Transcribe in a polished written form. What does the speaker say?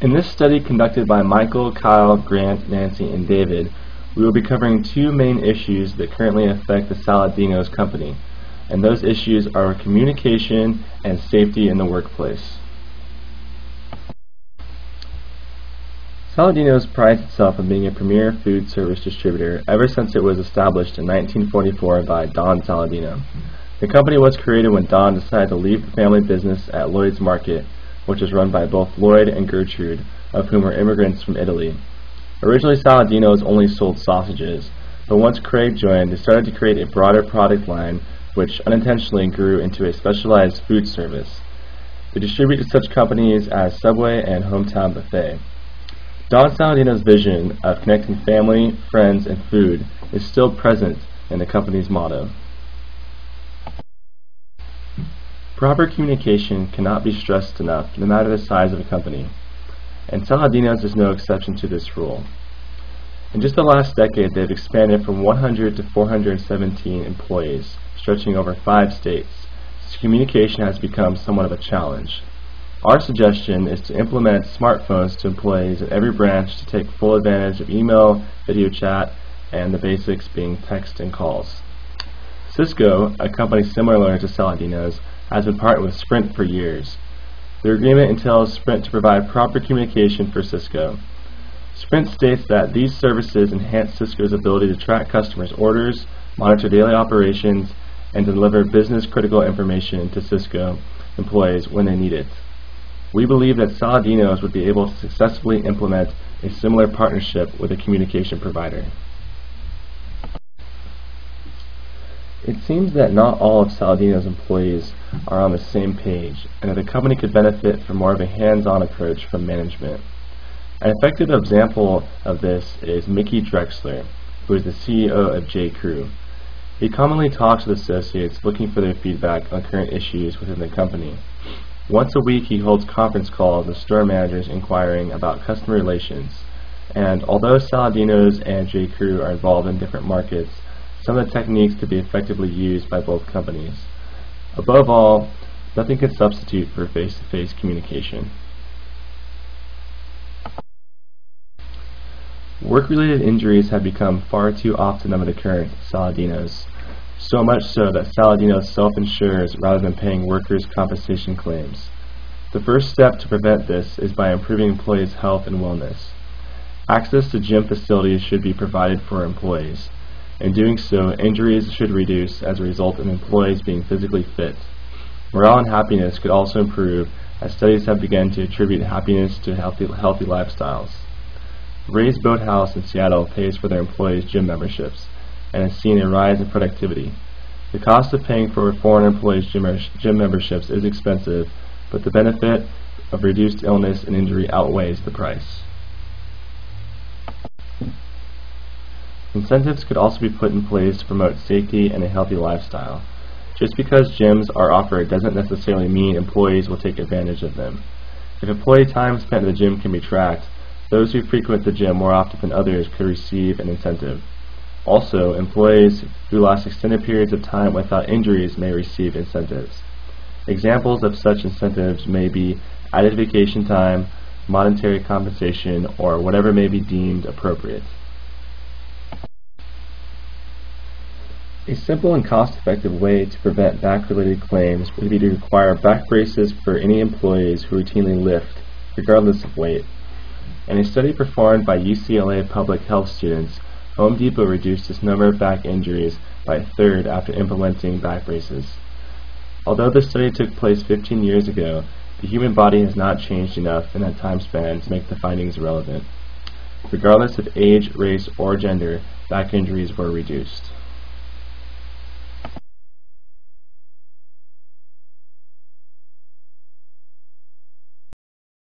In this study conducted by Michael, Kyle, Grant, Nancy, and David, we will be covering two main issues that currently affect the Saladino's company, and those issues are communication and safety in the workplace. Saladino's prides itself on being a premier food service distributor ever since it was established in 1944 by Don Saladino. The company was created when Don decided to leave the family business at Lloyd's Market, which was run by both Lloyd and Gertrude, of whom were immigrants from Italy. Originally, Saladino's only sold sausages, but once Craig joined, they started to create a broader product line, which unintentionally grew into a specialized food service. They distributed such companies as Subway and Hometown Buffet. Don Saladino's vision of connecting family, friends, and food is still present in the company's motto. Proper communication cannot be stressed enough, no matter the size of a company, and Saladino's is no exception to this rule. In just the last decade, they've expanded from 100 to 417 employees, stretching over 5 states, so communication has become somewhat of a challenge. Our suggestion is to implement smartphones to employees at every branch to take full advantage of email, video chat, and the basics being text and calls. Cisco, a company similar to Saladino's, has been partnered with Sprint for years. Their agreement entails Sprint to provide proper communication for Cisco. Sprint states that these services enhance Cisco's ability to track customers' orders, monitor daily operations, and deliver business-critical information to Cisco employees when they need it. We believe that Saladino's would be able to successfully implement a similar partnership with a communication provider. It seems that not all of Saladino's employees are on the same page, and that the company could benefit from more of a hands-on approach from management. An effective example of this is Mickey Drexler, who is the CEO of J.Crew. He commonly talks with associates looking for their feedback on current issues within the company. Once a week, he holds conference calls with store managers inquiring about customer relations, and although Saladino's and J.Crew are involved in different markets, some of the techniques could be effectively used by both companies. Above all, nothing can substitute for face-to-face communication. Work-related injuries have become far too often of an occurrence at Saladino's, so much so that Saladino's self-insures rather than paying workers' compensation claims. The first step to prevent this is by improving employees' health and wellness. Access to gym facilities should be provided for employees. In doing so, injuries should reduce as a result of employees being physically fit. Morale and happiness could also improve, as studies have begun to attribute happiness to healthy lifestyles. Ray's Boathouse in Seattle pays for their employees' gym memberships, and has seen a rise in productivity. The cost of paying for foreign employees' gym memberships is expensive, but the benefit of reduced illness and injury outweighs the price. Incentives could also be put in place to promote safety and a healthy lifestyle. Just because gyms are offered doesn't necessarily mean employees will take advantage of them. If employee time spent at the gym can be tracked, those who frequent the gym more often than others could receive an incentive. Also, employees who last extended periods of time without injuries may receive incentives. Examples of such incentives may be added vacation time, monetary compensation, or whatever may be deemed appropriate. A simple and cost-effective way to prevent back-related claims would be to require back braces for any employees who routinely lift, regardless of weight. In a study performed by UCLA public health students, Home Depot reduced its number of back injuries by a third after implementing back braces. Although the study took place 15 years ago, the human body has not changed enough in that time span to make the findings relevant. Regardless of age, race, or gender, back injuries were reduced.